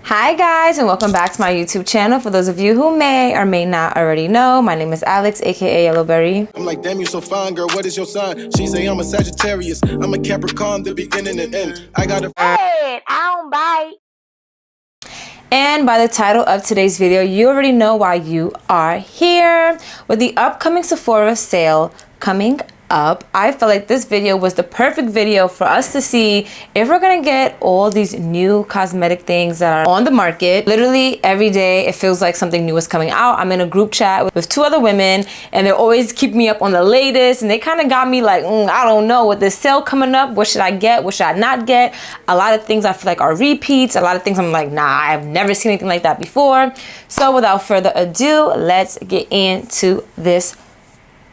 Hi guys, and welcome back to my YouTube channel. For those of you who may or may not already know, my name is Alex, aka YELLOOBERRY. I'm like, damn, you so fine, girl. What is your sign? She say I'm a Sagittarius. I'm a Capricorn, the beginning and end. I got a I don't bite. And by the title of today's video, you already know why you are here. With the upcoming Sephora sale coming up, I felt like this video was the perfect video for us to see if we're gonna get all these new cosmetic things that are on the market. Literally every day it feels like something new is coming out. I'm in a group chat with two other women and they always keep me up on the latest, and they kind of got me like, I don't know, with this sale coming up, what should I get, what should I not get? A lot of things I feel like are repeats, a lot of things I'm like, nah, I've never seen anything like that before. So without further ado, let's get into this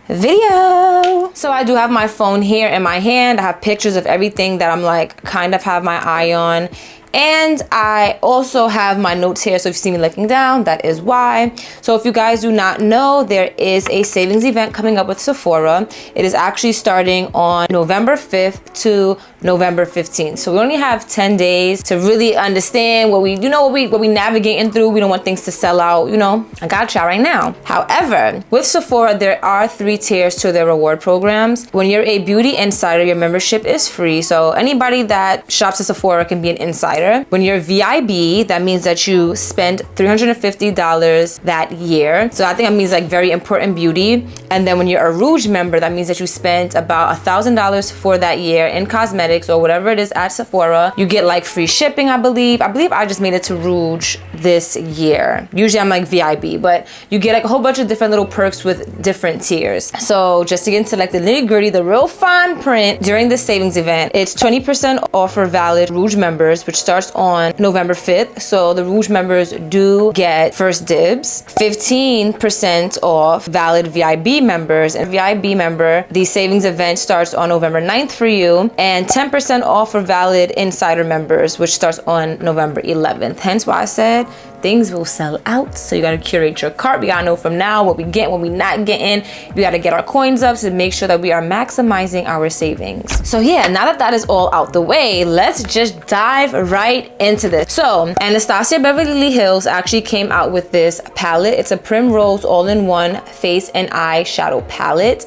video. So I do have my phone here in my hand. I have pictures of everything that I'm like kind of have my eye on, and I also have my notes here, so if you see me looking down, that is why. So if you guys do not know, there is a savings event coming up with Sephora. It is actually starting on November 5th to November 15th. So we only have 10 days to really understand what we navigating through. We don't want things to sell out, you know. I got y'all right now. However, with Sephora, there are 3 tiers to their reward programs. When you're a beauty insider, your membership is free. So anybody that shops at Sephora can be an insider. When you're VIB, that means that you spend $350 that year. So I think that means like very important beauty. And then when you're a Rouge member, that means that you spent about $1,000 for that year in cosmetics or whatever it is at Sephora. You get like free shipping, I believe. I just made it to Rouge this year. Usually I'm like VIB, but you get like a whole bunch of different little perks with different tiers. So just to get into like the nitty gritty, the real fine print during the savings event, it's 20% off for valid Rouge members, which starts on November 5th. So the Rouge members do get first dibs. 15% off valid VIB members, and VIB member, the savings event starts on November 9th for you, and 10% off for valid insider members, which starts on November 11th. Hence why I said things will sell out. So you gotta curate your cart. We gotta know from now what we get, what we not getting. We gotta get our coins up to make sure that we are maximizing our savings. So yeah, now that that is all out the way, let's just dive right into this. So Anastasia Beverly Hills actually came out with this palette. It's a Primrose all-in-one face and eyeshadow palette.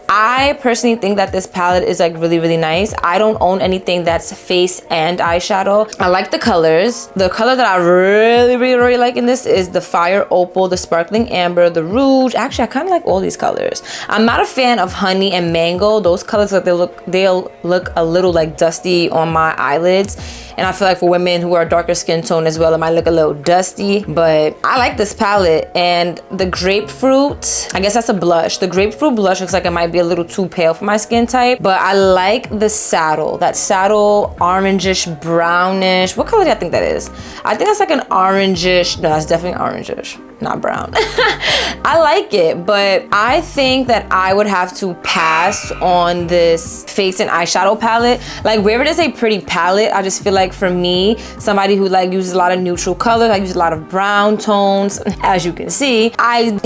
I personally think that this palette is like really nice. I don't own anything that's face and eyeshadow. I like the colors. The color that I really like in this is the Fire Opal, the Sparkling Amber, the Rouge. Actually, I kind of like all these colors. I'm not a fan of Honey and Mango. Those colors, like they'll look a little like dusty on my eyelids. And I feel like for women who are darker skin tone as well, it might look a little dusty. But I like this palette. And the Grapefruit, I guess that's a blush. The Grapefruit blush looks like it might be a little too pale for my skin type. But I like the saddle. That saddle, orangish, brownish. What color do I think that is? I think that's like an orangish. No, that's definitely orangish, not brown. I like it, but I think that I would have to pass on this face and eyeshadow palette. Like where it is a pretty palette, I just feel like for me, somebody who like uses a lot of neutral colors, I use a lot of brown tones, as you can see. I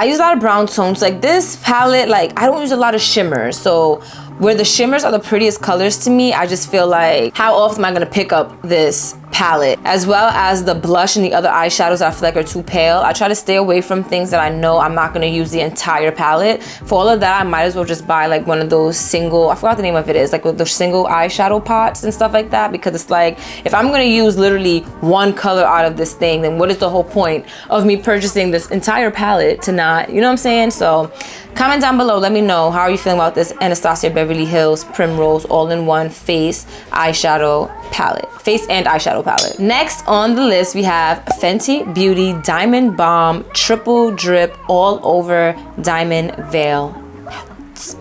use a lot of brown tones. Like this palette, like I don't use a lot of shimmers. So where the shimmers are the prettiest colors to me, I just feel like, how often am I gonna pick up this palette? As well as the blush and the other eyeshadows I feel like are too pale. I try to stay away from things that I know I'm not gonna use the entire palette. For all of that, I might as well just buy like one of those single, I forgot the name of it is, like with the single eyeshadow pots and stuff like that, because it's like, if I'm gonna use literally one color out of this thing, then what is the whole point of me purchasing this entire palette to not, you know what I'm saying? So comment down below, let me know, how are you feeling about this Anastasia Beverly Hills Primrose all-in-one face eyeshadow palette, face and eyeshadow palette. Next on the list, we have Fenty Beauty Diamond Bomb Triple Drip All Over Diamond Veil.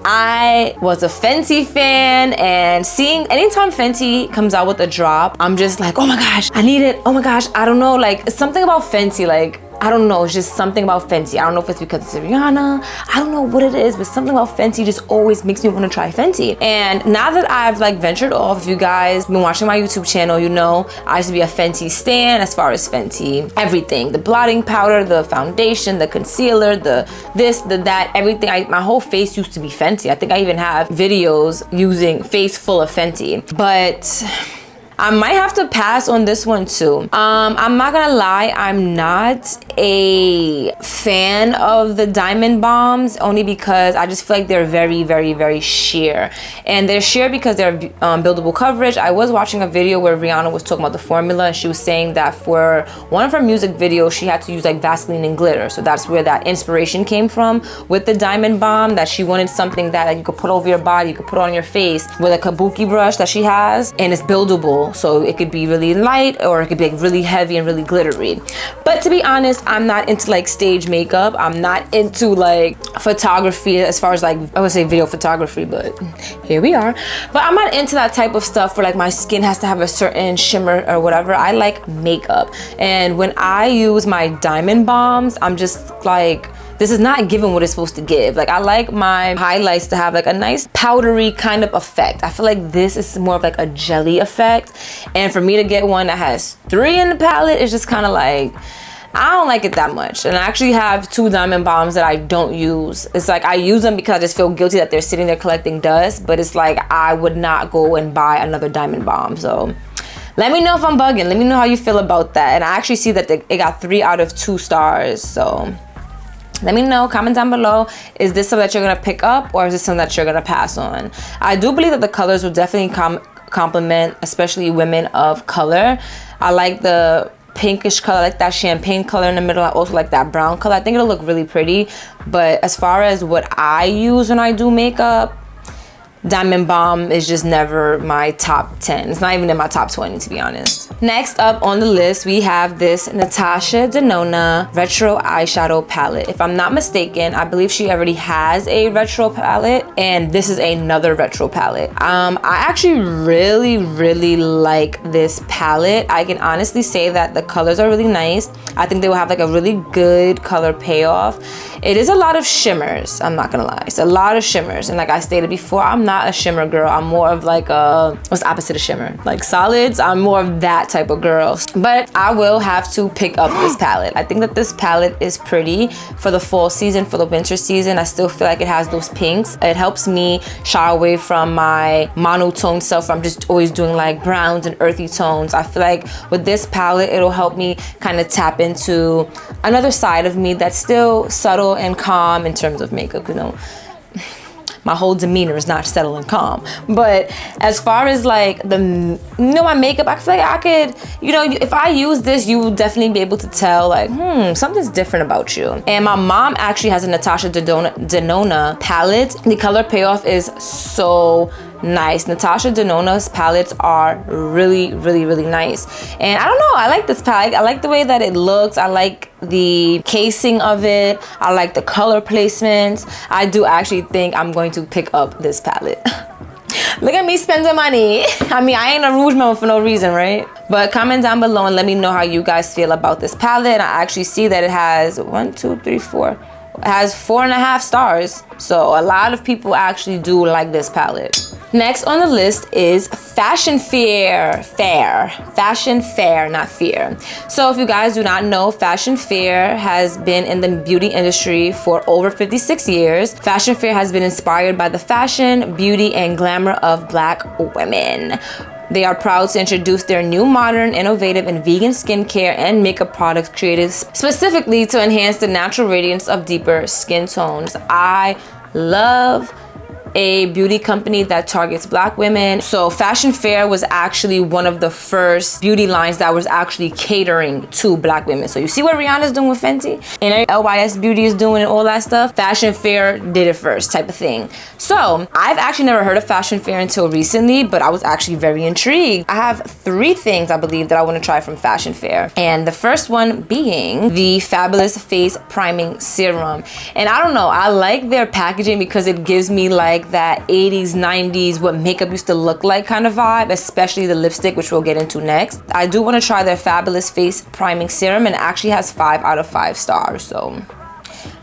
I was a Fenty fan, and seeing anytime Fenty comes out with a drop, I'm just like, oh my gosh, I need it. Oh my gosh, I don't know, like something about Fenty, like I don't know, it's just something about Fenty. I don't know if it's because it's Rihanna, I don't know what it is, but something about Fenty just always makes me want to try Fenty. And now that I've like ventured off, if you guys been watching my YouTube channel, you know I used to be a Fenty stan as far as Fenty everything, the blotting powder, the foundation, the concealer, the this, the that, everything. My whole face used to be Fenty. I think I even have videos using face full of Fenty. But I might have to pass on this one too. I'm not gonna lie, I'm not a fan of the diamond bombs, only because I just feel like they're very, very, very sheer. And they're sheer because they're buildable coverage. I was watching a video where Rihanna was talking about the formula, and she was saying that for one of her music videos, she had to use like Vaseline and glitter. So that's where that inspiration came from with the diamond bomb, that she wanted something that like, you could put over your body, you could put on your face with a kabuki brush that she has, and it's buildable. So it could be really light or it could be like really heavy and really glittery. But to be honest, I'm not into like stage makeup. I'm not into like photography as far as like, I would say video photography, but here we are. But I'm not into that type of stuff where like my skin has to have a certain shimmer or whatever. I like makeup. And when I use my diamond bombs, I'm just like, this is not giving what it's supposed to give. Like I like my highlights to have like a nice powdery kind of effect. I feel like this is more of like a jelly effect. And for me to get one that has 3 in the palette is just kind of like, I don't like it that much. And I actually have 2 diamond bombs that I don't use. It's like I use them because I just feel guilty that they're sitting there collecting dust, but it's like I would not go and buy another diamond bomb. So let me know if I'm bugging. Let me know how you feel about that. And I actually see that it got 3 out of 2 stars. So let me know, comment down below, is this something that you're gonna pick up or is this something that you're gonna pass on? I do believe that the colors will definitely complement, especially women of color. I like the pinkish color, I like that champagne color in the middle. I also like that brown color. I think it'll look really pretty. But as far as what I use when I do makeup, diamond bomb is just never my top 10. It's not even in my top 20, to be honest. Next up on the list, we have this Natasha Denona retro eyeshadow palette. If I'm not mistaken, I believe she already has a retro palette, and this is another retro palette. I actually really like this palette. I can honestly say that the colors are really nice. I think they will have like a really good color payoff. It is a lot of shimmers, I'm not gonna lie. It's a lot of shimmers, and like I stated before, I'm not a shimmer girl. I'm more of like a, what's the opposite of shimmer? Like solids. I'm more of that type of girl. But I will have to pick up this palette. I think that this palette is pretty for the fall season, for the winter season. I still feel like it has those pinks. It helps me shy away from my monotone self. I'm just always doing like browns and earthy tones. I feel like with this palette, it'll help me kind of tap into another side of me that's still subtle and calm in terms of makeup, you know. My whole demeanor is not settled and calm. But as far as like the, you know, my makeup, I feel like I could, you know, if I use this, you will definitely be able to tell like, something's different about you. And my mom actually has a Natasha Denona palette. The color payoff is so nice. Natasha Denona's palettes are really nice. And I don't know, I like this palette. I like the way that it looks. I like the casing of it. I like the color placements. I do actually think I'm going to pick up this palette. Look at me spending money. I mean, I ain't a rouge member for no reason, right? But comment down below and let me know how you guys feel about this palette. I actually see that it has 1, 2, 3, 4. It has 4.5 stars. So a lot of people actually do like this palette. Next on the list is Fashion Fair, not fear. So if you guys do not know, Fashion Fair has been in the beauty industry for over 56 years. Fashion Fair has been inspired by the fashion, beauty, and glamour of Black women. They are proud to introduce their new modern, innovative, and vegan skincare and makeup products created specifically to enhance the natural radiance of deeper skin tones. I love a beauty company that targets Black women. So Fashion Fair was actually one of the first beauty lines that was actually catering to Black women. So you see what Rihanna's doing with Fenty and LYS Beauty is doing and all that stuff? Fashion Fair did it first type of thing. So I've actually never heard of Fashion Fair until recently, but I was actually very intrigued. I have 3 things I believe that I want to try from Fashion Fair. And the first one being the Fabulous Face Priming Serum. And I don't know, I like their packaging because it gives me like that 80s, 90s, what makeup used to look like kind of vibe, especially the lipstick, which we'll get into next. I do want to try their Fabulous Face Priming Serum, and it actually has 5 out of 5 stars. So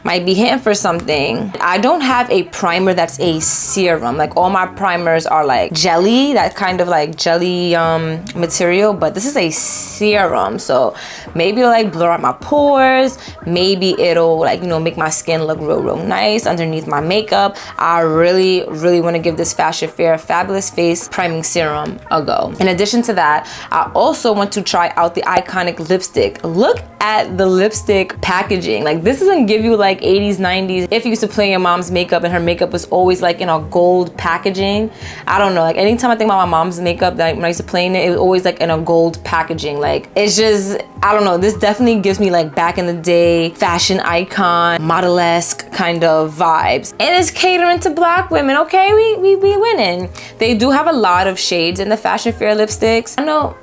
might be hitting for something. I don't have a primer that's a serum. Like all my primers are like jelly, that kind of like jelly material, but this is a serum. So maybe it'll like blur out my pores. Maybe it'll like, you know, make my skin look real nice underneath my makeup. I really want to give this Fashion Fair Fabulous Face Priming Serum a go. In addition to that, I also want to try out the Iconic lipstick. Look at the lipstick packaging. Like this doesn't give you like 80s, 90s. If you used to play your mom's makeup and her makeup was always like in a gold packaging. I don't know, like anytime I think about my mom's makeup, that when I used to play in it, it was always like in a gold packaging. Like it's just, I don't know, this definitely gives me like back in the day fashion icon, model-esque kind of vibes. And it's catering to black women, okay? We winning. They do have a lot of shades in the Fashion Fair lipsticks. I know,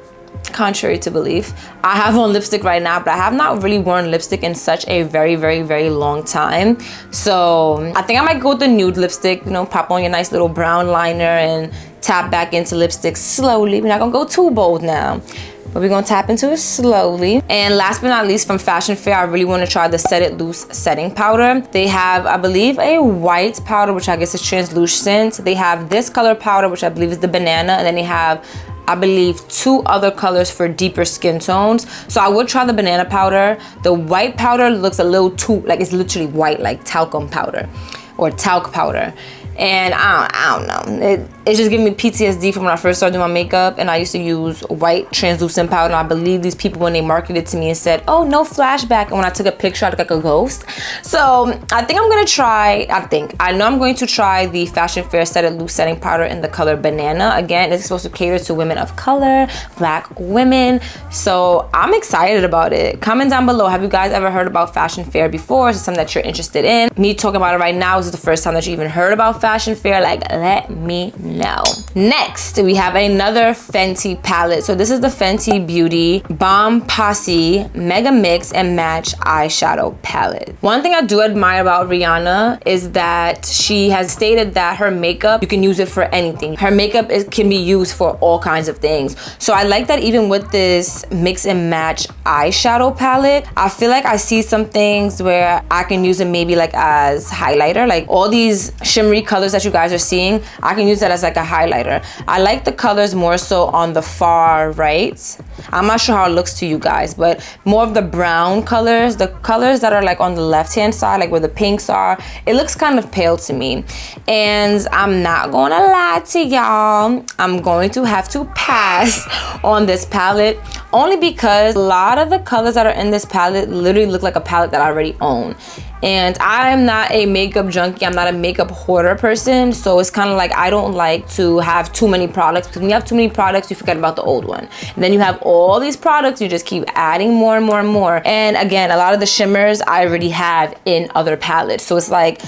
contrary to belief, I have on lipstick right now, but I have not really worn lipstick in such a very long time. So I think I might go with the nude lipstick, you know, pop on your nice little brown liner and tap back into lipstick slowly. We're not gonna go too bold now, but we're gonna tap into it slowly. And last but not least, from Fashion Fair, I really want to try the Set It Loose setting powder. They have, I believe, a white powder, which I guess is translucent. They have this color powder, which I believe is the banana, and then they have, I believe, 2 other colors for deeper skin tones. So I would try the banana powder. The white powder looks a little too, like it's literally white, like talcum powder or talc powder. And I don't know. It's just giving me PTSD from when I first started doing my makeup, and I used to use white translucent powder. And I believe these people, when they marketed to me and said, oh, no flashback, and when I took a picture, I looked like a ghost. So I think I'm gonna try, I know I'm going to try the Fashion Fair Set It Loose setting powder in the color banana. Again, it's supposed to cater to women of color, black women. So I'm excited about it. Comment down below, have you guys ever heard about Fashion Fair before? Is it something that you're interested in? Me talking about it right now, is this the first time that you even heard about Fashion Fair? Like, let me know. Next, we have another Fenty palette. So this is the Fenty Beauty Bomb Posse Mega Mix and Match eyeshadow palette. One thing I do admire about Rihanna is that she has stated that her makeup, you can use it for anything. Her makeup can be used for all kinds of things. So I like that even with this mix and match eyeshadow palette, I feel like I see some things where I can use it maybe like as highlighter. Like all these shimmery colors that you guys are seeing, I can use that as like a highlighter. I like the colors more so on the far right. I'm not sure how it looks to you guys, but more of the brown colors, the colors that are like on the left hand side, like where the pinks are, it looks kind of pale to me. And I'm not gonna lie to y'all, I'm going to have to pass on this palette, only because a lot of the colors that are in this palette literally look like a palette that I already own. And I'm not a makeup junkie, I'm not a makeup hoarder person, so it's kind of like I don't like to have too many products, because when you have too many products, you forget about the old one. And then you have all these products, you just keep adding more and more and more. And again, a lot of the shimmers I already have in other palettes, so it's like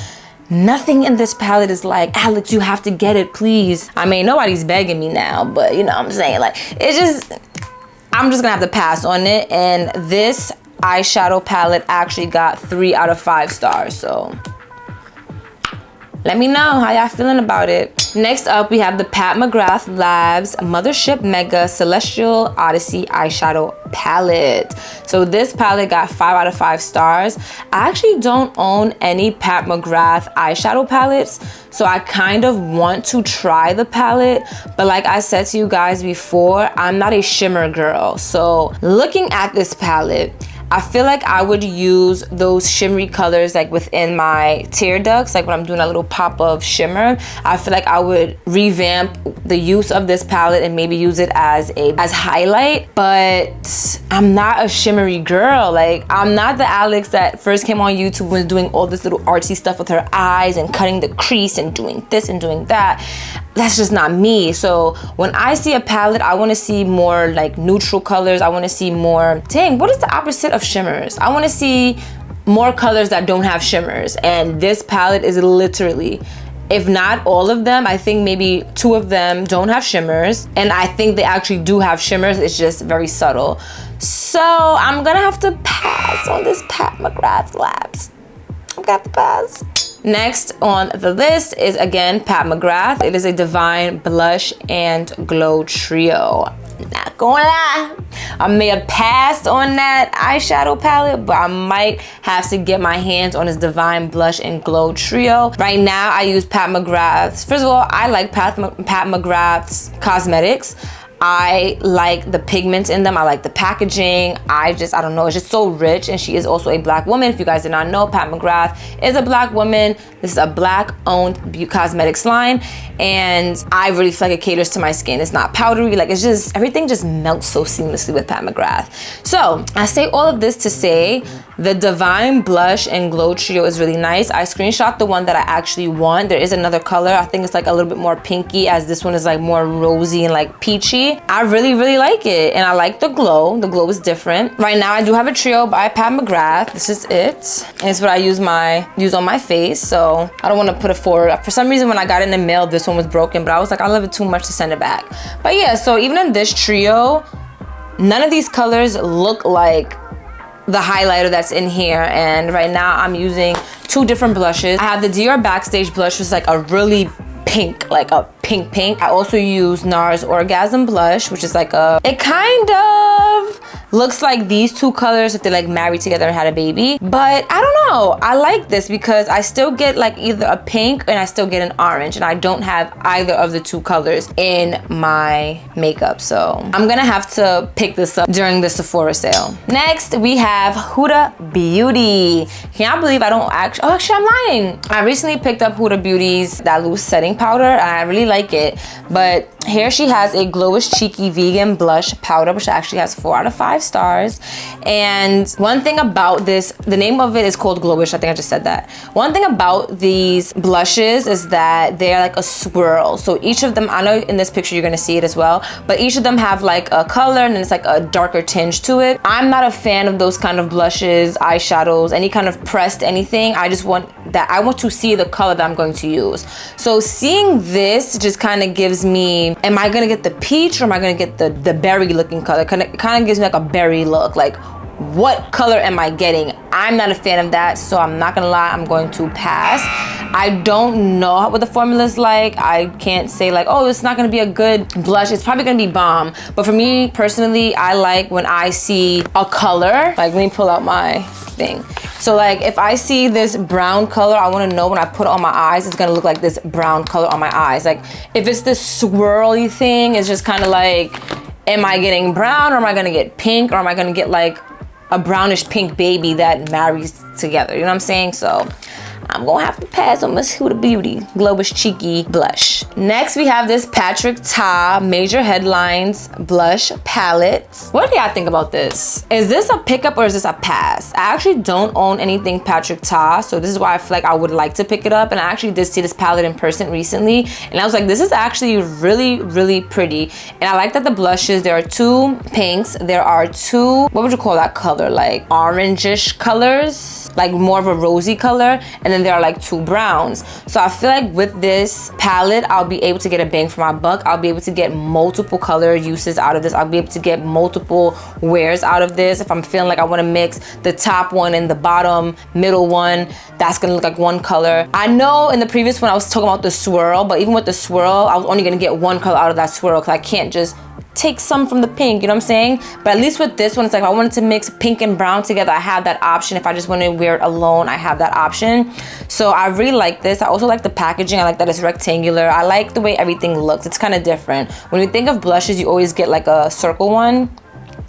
nothing in this palette is like, Alex, you have to get it, please. I mean, nobody's begging me now, but you know what I'm saying, like, it's just, I'm just gonna have to pass on it. And this eyeshadow palette actually got 3 out of 5 stars, so let me know how y'all feeling about it. Next up, we have the Pat McGrath Labs Mothership Mega Celestial Odyssey eyeshadow palette. So this palette got 5 out of 5 stars. I actually don't own any Pat McGrath eyeshadow palettes, so I kind of want to try the palette, but like I said to you guys before, I'm not a shimmer girl. So looking at this palette, I feel like I would use those shimmery colors like within my tear ducts, like when I'm doing a little pop of shimmer. I feel like I would revamp the use of this palette and maybe use it as highlight, but I'm not a shimmery girl. Like, I'm not the Alex that first came on YouTube and was doing all this little artsy stuff with her eyes and cutting the crease and doing this and doing that. That's just not me. So when I see a palette, I want to see more like neutral colors. I want to see more, dang, what is the opposite of shimmers? I want to see more colors that don't have shimmers. And this palette is literally, if not all of them, I think maybe 2 of them don't have shimmers. And I think they actually do have shimmers. It's just very subtle. So I'm gonna have to pass on this Pat McGrath Labs. I'm gonna have to pass. Next on the list is again Pat McGrath. It is a Divine Blush and Glow Trio. Not gonna lie, I may have passed on that eyeshadow palette, but I might have to get my hands on this Divine Blush and Glow Trio. Right now, I use Pat McGrath's. First of all, I like Pat McGrath's cosmetics. I like the pigments in them. I like the packaging. I don't know, it's just so rich. And she is also a black woman. If you guys did not know, Pat McGrath is a black woman. This is a black owned cosmetics line. And I really feel like it caters to my skin. It's not powdery. Like, it's just, everything just melts so seamlessly with Pat McGrath. So I say all of this to say the Divine Blush and Glow Trio is really nice. I screenshot the one that I actually want. There is another color. I think it's like a little bit more pinky, as this one is like more rosy and like peachy. I really, really like it. And I like the glow. The glow is different. Right now, I do have a trio by Pat McGrath. This is it. And it's what I use on my face. So I don't want to put it forward. For some reason, when I got it in the mail, this one was broken. But I was like, I love it too much to send it back. But yeah, so even in this trio, none of these colors look like the highlighter that's in here. And right now, I'm using two different blushes. I have the Dior Backstage blush, which is like a really pink, like a pink. I also use NARS Orgasm blush, which is like it kind of looks like these two colors if they like married together and had a baby. But I don't know, I like this because I still get like either a pink and I still get an orange, and I don't have either of the two colors in my makeup. So I'm gonna have to pick this up during the Sephora sale. Next, we have Huda Beauty. Can y'all believe I don't actually, oh, actually I'm lying. I recently picked up Huda Beauty's that loose setting powder, and I really like it. But here she has a Glowish Cheeky Vegan Blush Powder, which actually has 4 out of 5 stars. And one thing about this, the name of it is called Glowish. I think I just said that. One thing about these blushes is that they're like a swirl. So each of them, I know in this picture you're gonna see it as well, but each of them have like a color and it's like a darker tinge to it. I'm not a fan of those kind of blushes, eyeshadows, any kind of pressed anything. I just want that, I want to see the color that I'm going to use. So seeing this just kind of gives me, am I gonna get the peach or am I gonna get the berry looking color? Kind of gives me like a berry look. Like, what color am I getting? I'm not a fan of that, so I'm not gonna lie, I'm going to pass. I don't know what the formula is like. I can't say like, oh, it's not gonna be a good blush. It's probably gonna be bomb. But for me personally, I like when I see a color. Like, let me pull out my thing. So like, if I see this brown color, I wanna know when I put it on my eyes, it's gonna look like this brown color on my eyes. Like, if it's this swirly thing, it's just kind of like, am I getting brown or am I gonna get pink, or am I gonna get like a brownish pink baby that marries together? You know what I'm saying? So I'm gonna have to pass on Miss Huda Beauty Glowish Cheeky Blush. Next, we have this Patrick Ta Major Headlines Blush Palette. What do y'all think about this? Is this a pickup or is this a pass? I actually don't own anything Patrick Ta, so this is why I feel like I would like to pick it up. And I actually did see this palette in person recently, and I was like, this is actually really, really pretty. And I like that the blushes, there are 2 pinks, there are 2, what would you call that color? Like orangish colors, like more of a rosy color, and then there are like 2 browns. So I feel like with this palette, I'll be able to get a bang for my buck. I'll be able to get multiple color uses out of this. I'll be able to get multiple wears out of this. If I'm feeling like I want to mix the top one and the bottom middle one, that's gonna look like one color. I know in the previous one I was talking about the swirl, but even with the swirl, I was only gonna get one color out of that swirl because I can't just take some from the pink, you know what I'm saying? But at least with this one, it's like if I wanted to mix pink and brown together, I have that option. If I just want to wear it alone, I have that option. So I really like this. I also like the packaging. I like that it's rectangular. I like the way everything looks. It's kind of different. When you think of blushes, you always get like a circle one.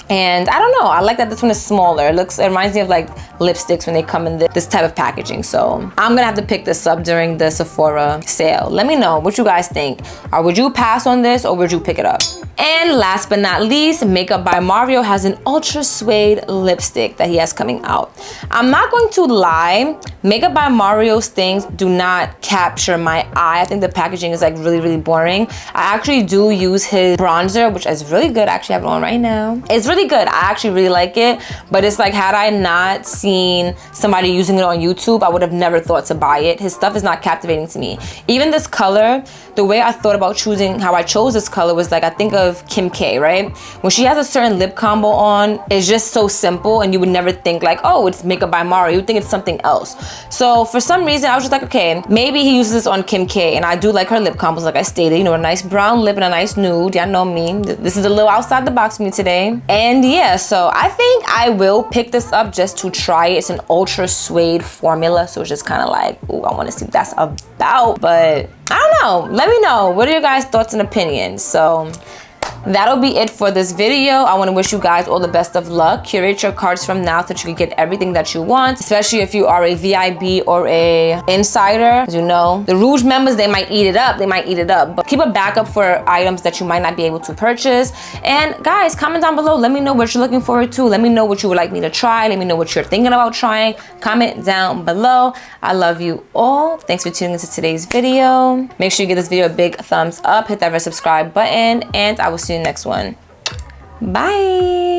And I don't know, I like that this one is smaller. It reminds me of like lipsticks when they come in this type of packaging. So I'm gonna have to pick this up during the Sephora sale. Let me know what you guys think. Or would you pass on this or would you pick it up? And last but not least, Makeup by Mario has an ultra suede lipstick that he has coming out. I'm not going to lie, Makeup by Mario's things do not capture my eye. I think the packaging is like really, really boring. I actually do use his bronzer, which is really good. I actually have it on right now. It's really good. I actually really like it, but it's like, had I not seen somebody using it on YouTube, I would have never thought to buy it. His stuff is not captivating to me. Even this color, the way I thought about choosing how I chose this color was like, I think of Kim K, right? When she has a certain lip combo on, it's just so simple and you would never think like, oh, it's makeup by Mari. You would think it's something else. So for some reason, I was just like, okay, maybe he uses this on Kim K, and I do like her lip combos, like I stated, you know, a nice brown lip and a nice nude. Y'all know me. This is a little outside the box for me today. And yeah, so I think I will pick this up just to try it. It's an ultra suede formula, so it's just kind of like, ooh, I want to see what that's about. But I don't know. Let me know. What are your guys' thoughts and opinions? So that'll be it for this video. I want to wish you guys all the best of luck. Curate your cards from now so that you can get everything that you want, especially if you are a VIB or a insider. As you know, the Rouge members, they might eat it up. They might eat it up. But keep a backup for items that you might not be able to purchase. And guys, comment down below. Let me know what you're looking forward to. Let me know what you would like me to try. Let me know what you're thinking about trying. Comment down below. I love you all. Thanks for tuning into today's video. Make sure you give this video a big thumbs up. Hit that red subscribe button. And I will see you in the next one. Bye.